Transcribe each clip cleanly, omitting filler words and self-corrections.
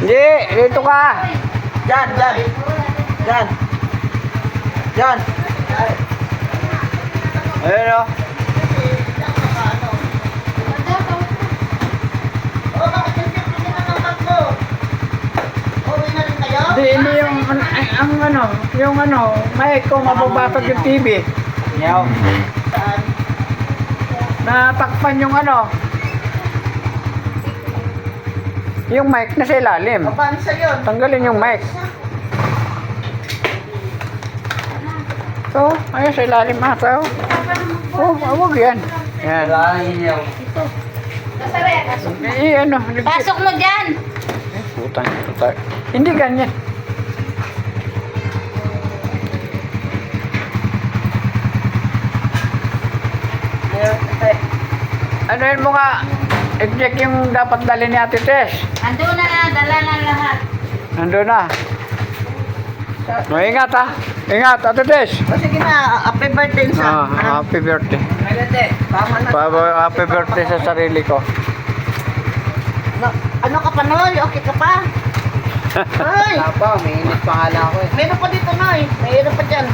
Hindi, dito ka. Diyan, diyan. Diyan. Diyan. Ayun o. Hindi yung mic ko mababasag yung TV. Yaw. Natakpan yung yung mic na sa ilalim. Paano sa yun? Tanggalin yung mic. So, ayun sa ilalim ata. Oh, awag yan. Yan. Pasok mo dyan. Putang ito tayo. Hindi ganyan. Ano yun mo nga? I-check yung dapat dali ni Ate Tess. Andun na, dala na lahat. Nandun na. Ingat ha. Ingat, Ate Tess. O sige na, happy birthday sa... Happy birthday. Tama na. Happy birthday sa sarili ko. Ano ka pa, Noy? Okay ka pa? Noy! Wala pa, may init pa nga lang ako eh. Meron pa dito, Noy. Mayroon pa dyan.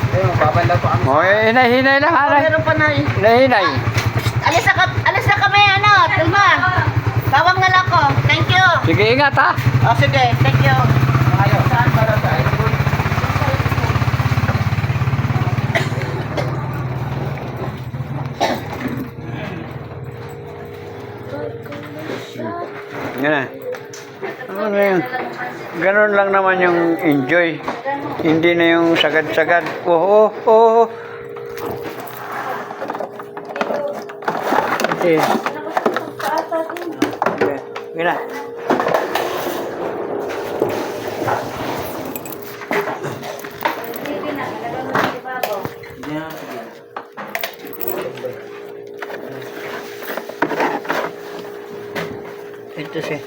Ayun, babalaw pa kami. Oh, hinay lang, hanay. Meron pa, Noy. Hinay. Alis na kami, Tilma. Tawag na lang ko. Thank you. Sige, ingat ha. O sige, thank you. Ayaw, saan para sa Yan. Ano yun? Ganun lang naman yung enjoy. Hindi na yung sagad-sagad. Oh. Okay. Sige na. Ito siya.